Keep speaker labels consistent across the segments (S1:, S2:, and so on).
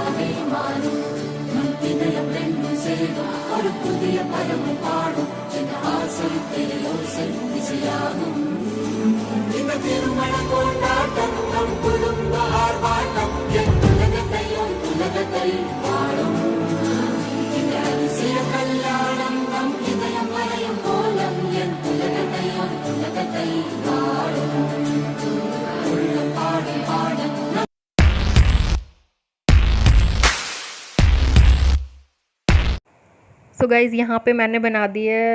S1: తానే మారు మంతిదయం రెండు సేరు ஒரு புதிய பரம பாடும் சின்ன ஆசை தெரியோசை திசையாகும் இந்த திருமண கொண்டாட்டம் நம் குடும்ப ஆர்ப்பாட்டம் என் உலகத்தை வாழும் இந்த அதிசய கல்யாணம் நம் இதயம் வரையும் கோலம் என் உலகத்தை வாழும் உள்ள பாடி பாட
S2: सो गाइज़ यहाँ पे मैंने बना दी है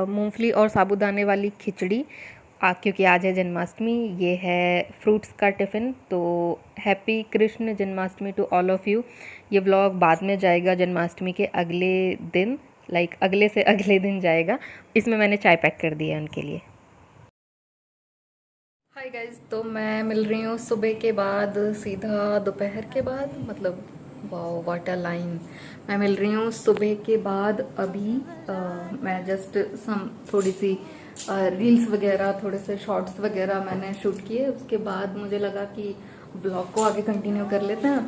S2: मूंगफली और साबूदाने वाली खिचड़ी क्योंकि आज है जन्माष्टमी। ये है फ्रूट्स का टिफ़िन। तो happy Krishna Janmashtami to all of you. ये व्लॉग बाद में जाएगा जन्माष्टमी के अगले दिन, लाइक अगले से अगले दिन जाएगा। इसमें मैंने चाय पैक कर दी है उनके लिए। हाय गाइज़, तो मैं मिल रही हूँ सुबह के बाद सीधा दोपहर के बाद, मतलब वाओ व्हाट अ लाइन। मैं मिल रही हूँ सुबह के बाद। अभी मैं जस्ट थोड़ी सी रील्स वगैरह, थोड़े से शॉर्ट्स वगैरह मैंने शूट किए। उसके बाद मुझे लगा कि ब्लॉग को आगे कंटिन्यू कर लेते हैं।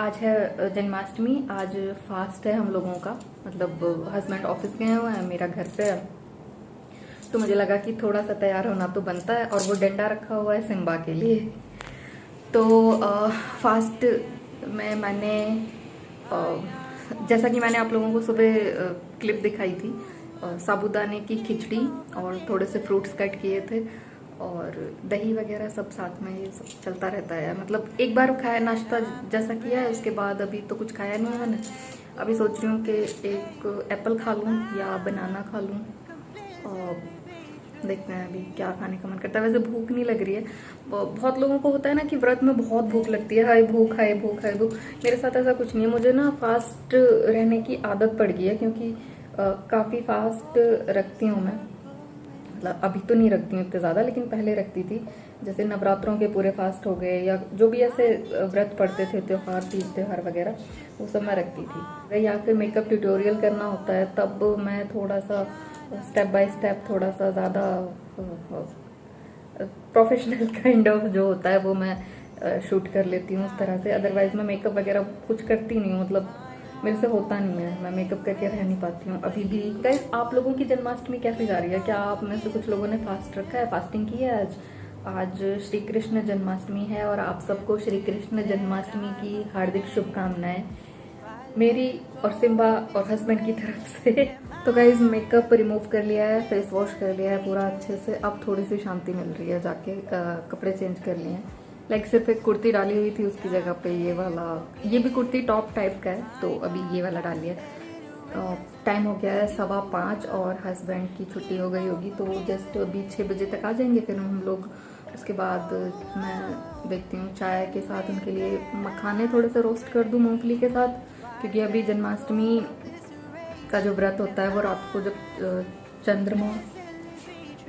S2: आज है जन्माष्टमी, आज फास्ट है हम लोगों का, मतलब हस्बैंड ऑफिस गए हुए हैं, मेरा घर पे है। तो मुझे लगा कि थोड़ा सा तैयार होना तो बनता है। और वो डंडा रखा हुआ है सिम्बा के लिए। तो फास्ट में मैंने जैसा कि मैंने आप लोगों को सुबह क्लिप दिखाई थी, साबूदाने की खिचड़ी और थोड़े से फ्रूट्स कट किए थे और दही वगैरह सब साथ में, ये सब चलता रहता है। मतलब एक बार खाया, नाश्ता जैसा किया है, उसके बाद अभी तो कुछ खाया नहीं है मैंने। अभी सोच रही हूँ कि एक एप्पल खा लूँ या बनाना खा लूँ। और देखते हैं अभी क्या खाने का मन करता है। वैसे भूख नहीं लग रही है। बहुत लोगों को होता है ना कि व्रत में बहुत भूख लगती है, हाय भूख हाय भूख हाय भूख। मेरे साथ ऐसा कुछ नहीं है। मुझे ना फास्ट रहने की आदत पड़ गई है, क्योंकि काफ़ी फास्ट रखती हूँ मैं। मतलब अभी तो नहीं रखती हूँ इतने ज़्यादा, लेकिन पहले रखती थी। जैसे नवरात्रों के पूरे फास्ट हो गए, या जो भी ऐसे व्रत पड़ते थे, त्योहार, तीज त्योहार वगैरह, वो सब मैं रखती थी। या फिर मेकअप ट्यूटोरियल करना होता है, तब मैं थोड़ा सा स्टेप बाय स्टेप, थोड़ा सा ज़्यादा प्रोफेशनल काइंड ऑफ जो होता है वो मैं शूट कर लेती हूँ उस तरह से। अदरवाइज मैं मेकअप वगैरह कुछ करती नहीं हूँ, मतलब मेरे से होता नहीं है, मैं मेकअप करके रह नहीं पाती हूँ अभी भी। गाइस, आप लोगों की जन्माष्टमी कैसी जा रही है? क्या आप में से कुछ लोगों ने फास्ट रखा है, फास्टिंग की है? आज श्री कृष्ण जन्माष्टमी है और आप सबको श्री कृष्ण जन्माष्टमी की हार्दिक शुभकामनाएं मेरी और सिम्बा और हस्बैंड की तरफ से। तो गाइज मेकअप रिमूव कर लिया है, फेस वॉश कर लिया है पूरा अच्छे से। अब थोड़ी सी शांति मिल रही है, जाके कपड़े चेंज कर लिए हैं। लाइक सिर्फ एक कुर्ती डाली हुई थी, उसकी जगह पे ये वाला, ये भी कुर्ती टॉप टाइप का है, तो अभी ये वाला डाल लिया। टाइम हो गया है 5:15 और हस्बैंड की छुट्टी हो गई होगी, तो जस्ट अभी 6 बजे तक आ जाएंगे फिर हम लोग। उसके बाद मैं देखती हूँ चाय के साथ उनके लिए मखाने थोड़े से रोस्ट कर दूँ मूंगफली के साथ, क्योंकि अभी जन्माष्टमी का जो व्रत होता है वो रात को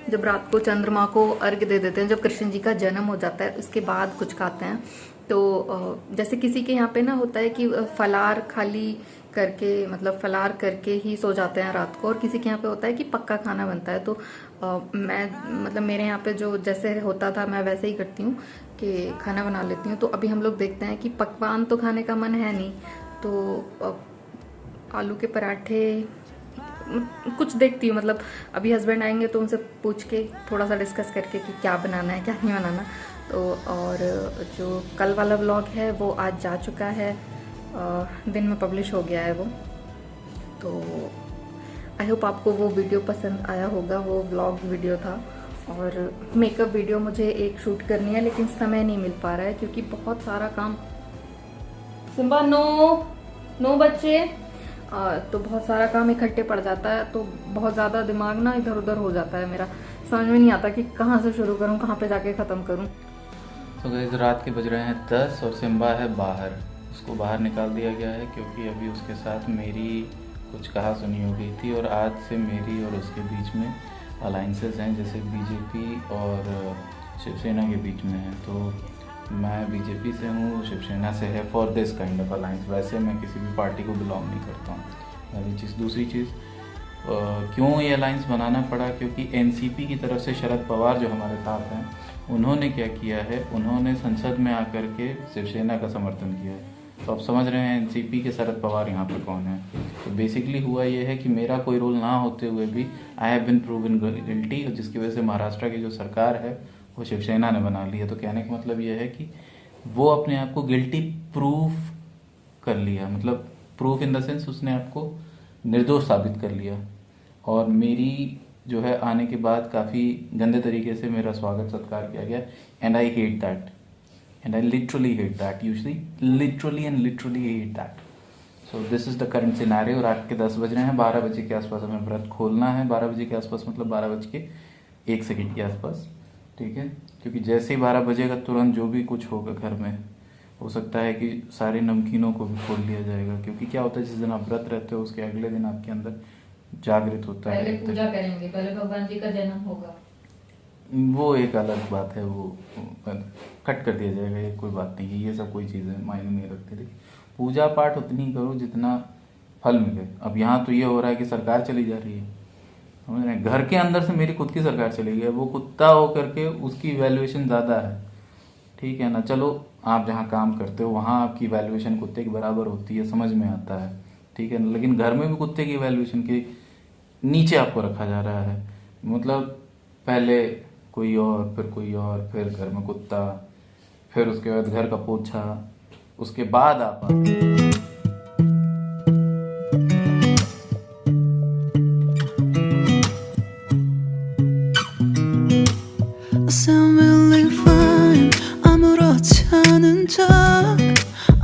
S2: जब रात को चंद्रमा को अर्घ्य दे देते हैं, जब कृष्ण जी का जन्म हो जाता है उसके बाद कुछ खाते हैं। तो जैसे किसी के यहाँ पे ना होता है कि फलार खाली करके, मतलब फलार करके ही सो जाते हैं रात को, और किसी के यहाँ पे होता है कि पक्का खाना बनता है। तो मैं, मतलब मेरे यहाँ पे जो जैसे होता था मैं वैसे ही करती हूँ कि खाना बना लेती हूँ। तो अभी हम लोग देखते हैं कि पकवान तो खाने का मन है नहीं, तो आलू के पराठे कुछ देखती हूँ। मतलब अभी हस्बैंड आएंगे तो उनसे पूछ के थोड़ा सा डिस्कस करके कि क्या बनाना है क्या नहीं बनाना। तो और जो कल वाला व्लॉग है वो आज जा चुका है, दिन में पब्लिश हो गया है वो। तो आई होप आपको वो वीडियो पसंद आया होगा। वो व्लॉग वीडियो था। और मेकअप वीडियो मुझे एक शूट करनी है, लेकिन समय नहीं मिल पा रहा है क्योंकि बहुत सारा काम। सिम्बा नो बच्चे, तो बहुत सारा काम इकट्ठे पड़ जाता है, तो बहुत ज़्यादा दिमाग ना इधर उधर हो जाता है मेरा। समझ में नहीं आता कि कहाँ से शुरू करूँ, कहाँ पे जाके ख़त्म करूँ।
S3: तो गाइस रात के बज रहे हैं 10 और सिम्बा है बाहर। उसको बाहर निकाल दिया गया है क्योंकि अभी उसके साथ मेरी कुछ कहा सुनी हो गई थी, और आज से मेरी और उसके बीच में अलाइंसेस हैं, जैसे बीजेपी और शिवसेना के बीच में है। तो मैं बीजेपी से हूँ, शिवसेना से है, for this kind of alliance. वैसे मैं किसी भी पार्टी को बिलोंग नहीं करता हूँ, पहली चीज़। दूसरी चीज़, क्यों ये अलाइंस बनाना पड़ा? क्योंकि एनसीपी की तरफ से शरद पवार जो हमारे साथ हैं, उन्होंने क्या किया है, उन्होंने संसद में आकर के शिवसेना का समर्थन किया है। तो आप समझ रहे हैं एनसीपी के शरद पवार यहाँ पे कौन है। तो बेसिकली हुआ ये है कि मेरा कोई रोल ना होते हुए भी I have been proven guilty, जिसकी वजह से महाराष्ट्र की जो सरकार है वो शिवसेना ने बना ली है। तो कहने का मतलब ये है कि वो अपने आप को गिल्टी प्रूफ कर लिया, मतलब प्रूफ इन द सेंस उसने आपको निर्दोष साबित कर लिया। और मेरी जो है आने के बाद काफ़ी गंदे तरीके से मेरा स्वागत सत्कार किया गया, and I hate that, and I literally hate that, usually literally hate that. So this is the current scenario. रात के 10 बज रहे हैं, 12 बजे के आसपास हमें व्रत खोलना है, 12 बजे के आसपास मतलब 12:01 के आसपास, ठीक है। क्योंकि जैसे ही 12 बजेगा तुरंत जो भी कुछ होगा घर में, हो सकता है कि सारे नमकीनों को भी खोल लिया जाएगा। क्योंकि क्या होता है, जिस दिन आप व्रत रहते हो उसके अगले दिन आपके अंदर जागृत होता है,
S2: पहले पूजा करेंगे, पहले भगवान जी का जन्म होगा,
S3: वो एक अलग बात है, वो कट कर दिया जाएगा, ये कोई बात नहीं है, ये सब कोई चीज़ें मायने नहीं रखती। देखिए पूजा पाठ उतनी करो जितना फल मिले। अब यहाँ तो ये हो रहा है कि सरकार चली जा रही है, समझ रहे हैं, घर के अंदर से मेरी खुद की सरकार चली गई है, वो कुत्ता हो करके उसकी वैल्यूएशन ज़्यादा है, ठीक है ना। चलो आप जहाँ काम करते हो वहाँ आपकी वैल्यूएशन कुत्ते की बराबर होती है, समझ में आता है, ठीक है ना। लेकिन घर में भी कुत्ते की वैल्यूएशन के नीचे आपको रखा जा रहा है, मतलब पहले कोई और, फिर कोई और, फिर घर में कुत्ता, फिर उसके बाद घर का पोछा, उसके बाद आप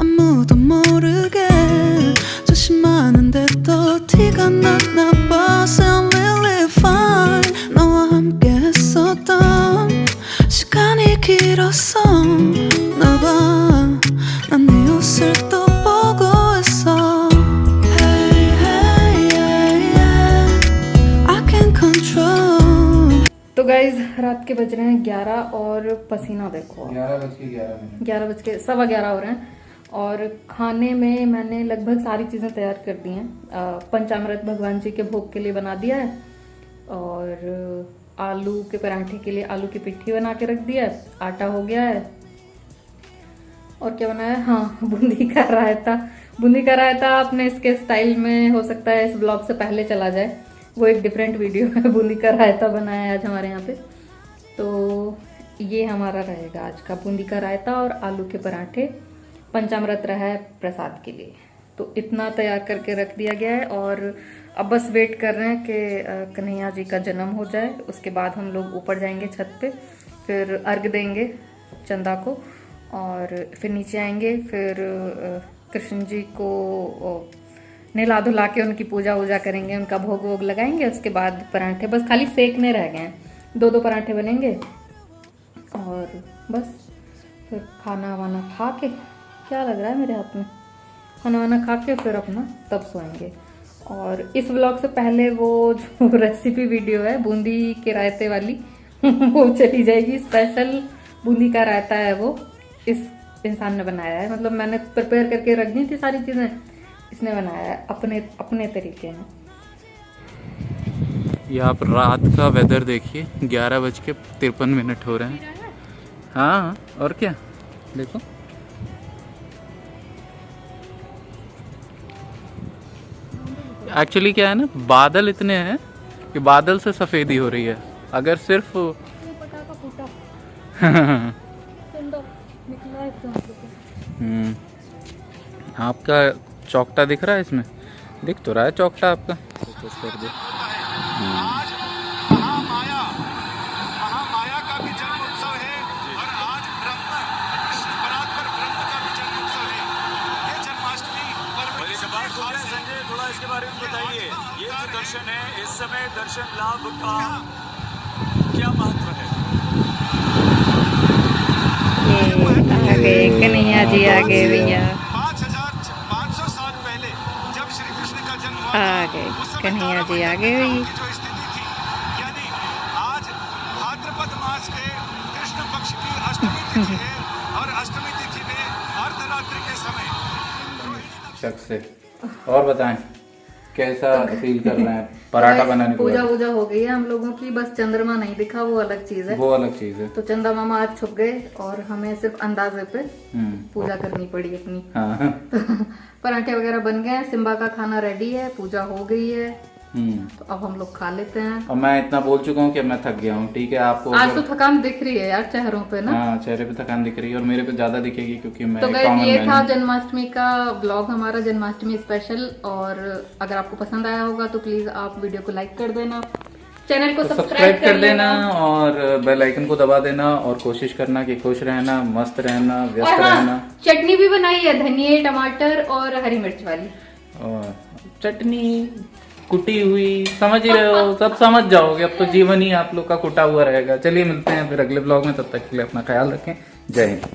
S1: 아무도 모르게 조심하는데 또 티가 났나 봐. Sound really fine. 너와 함께 했었던 시간이 길었어. 나 봐, 난 네 옷을 또 보고 있어. Hey, hey, yeah, yeah. I can't control.
S2: तो गाइज रात के बज रहे हैं 11 और पसीना देखो, 11:11 हो रहे हैं। और खाने में मैंने लगभग सारी चीज़ें तैयार कर दी हैं। पंचामृत भगवान जी के भोग के लिए बना दिया है, और आलू के पराठे के लिए आलू की पिट्ठी बना के रख दिया है, आटा हो गया है। और क्या बनाया, हाँ बूंदी का रायता। बूंदी का रायता अपने इसके स्टाइल में हो सकता है इस ब्लॉग से पहले चला जाए, वो एक डिफरेंट वीडियो है। बूंदी का रायता बनाया है आज हमारे यहाँ पे, तो ये हमारा रहेगा आज का बूंदी का रायता और आलू के पराठे। पंचामृत रहा है प्रसाद के लिए, तो इतना तैयार करके रख दिया गया है। और अब बस वेट कर रहे हैं कि कन्हैया जी का जन्म हो जाए, उसके बाद हम लोग ऊपर जाएंगे छत पे, फिर अर्घ देंगे चंदा को, और फिर नीचे आएंगे, फिर कृष्ण जी को नहला धुला के उनकी पूजा वूजा करेंगे, उनका भोग वोग लगाएंगे। उसके बाद पराठे बस खाली सेकने रह गए हैं, 2 पराठे बनेंगे, और बस फिर खाना वाना खा के, क्या लग रहा है मेरे हाथ में, खाना वाना खा के फिर अपना तब सोएंगे। और इस व्लॉग से पहले वो जो रेसिपी वीडियो है बूंदी के रायते वाली वो चली जाएगी। स्पेशल बूंदी का रायता है, वो इस इंसान ने बनाया है, मतलब मैंने प्रिपेयर करके रख दी थी सारी चीज़ें, इसने बनाया है अपने तरीके में।
S3: ये आप रात का वेदर देखिए, 11:53 हो रहे हैं। हाँ और क्या, देखो एक्चुअली क्या है ना, बादल इतने हैं कि बादल से सफ़ेदी हो रही है। अगर सिर्फ आपका चौकटा दिख रहा है, इसमें दिख तो रहा है चौकटा आपका, कर दे।
S4: महामाया का भी जन्म उत्सव है, और आज ब्रह्म परात्पर ब्रह्म का भी जन्म उत्सव है। ये जन्माष्टमी संजय, थोड़ा इसके बारे में बताइए। ये जो दर्शन है, इस समय दर्शन लाभ का क्या महत्व है?
S2: कन्हैया जी आ गए भैया,
S4: 5500 साल पहले जब श्री कृष्ण का जन्म हुआ,
S2: आ गए कन्हैया जी आ गए भैया।
S4: जो स्थिति थी, यानी आज भाद्रपद मास के कृष्ण पक्ष की अष्टमी तिथि है, और अष्टमी तिथि में अर्धरात्रि के समय
S3: शक से। और बताएं, कैसा फील कर रहे हैं पराठा बनाने के
S2: पूजा
S3: बाद?
S2: वूजा हो गई है हम लोगों की, बस चंद्रमा नहीं दिखा, वो अलग चीज है।
S3: वो अलग चीज है।
S2: तो चंदा मामा आज छुप गए और हमें सिर्फ अंदाजे पे
S3: हम्म।
S2: पूजा करनी पड़ी अपनी।
S3: हाँ।
S2: तो पराठे वगैरह बन गए हैं, सिम्बा का खाना रेडी है, पूजा हो गई है, तो अब हम लोग खा लेते हैं।
S3: और मैं इतना बोल चुका हूँ कि अब मैं थक गया हूँ, ठीक है आपको?
S2: आज तो थकान दिख रही है यार चेहरों पे ना।
S3: हाँ, चेहरे पे थकान दिख रही है और मेरे पे ज्यादा दिखेगी क्योंकि मैं
S2: तो गाइस
S3: common
S2: ये
S3: man
S2: था
S3: हूँ।
S2: जन्माष्टमी का ब्लॉग, हमारा जन्माष्टमी स्पेशल। और अगर आपको पसंद आया होगा तो प्लीज आप वीडियो को लाइक कर देना, चैनल को
S3: तो
S2: सब्सक्राइब कर लेना
S3: और बेल आइकन को दबा देना और कोशिश करना कि खुश रहना, मस्त रहना, व्यस्त
S2: और हाँ,
S3: रहना।
S2: चटनी भी बनाई है, धनिया, टमाटर और हरी मिर्च वाली।
S3: और चटनी कुटी हुई, समझ ही रहे हो, सब समझ जाओगे। अब तो जीवन ही आप लोग का कुटा हुआ रहेगा। चलिए मिलते हैं फिर अगले ब्लॉग में, तब तक के लिए अपना ख्याल रखें। जय हिंद।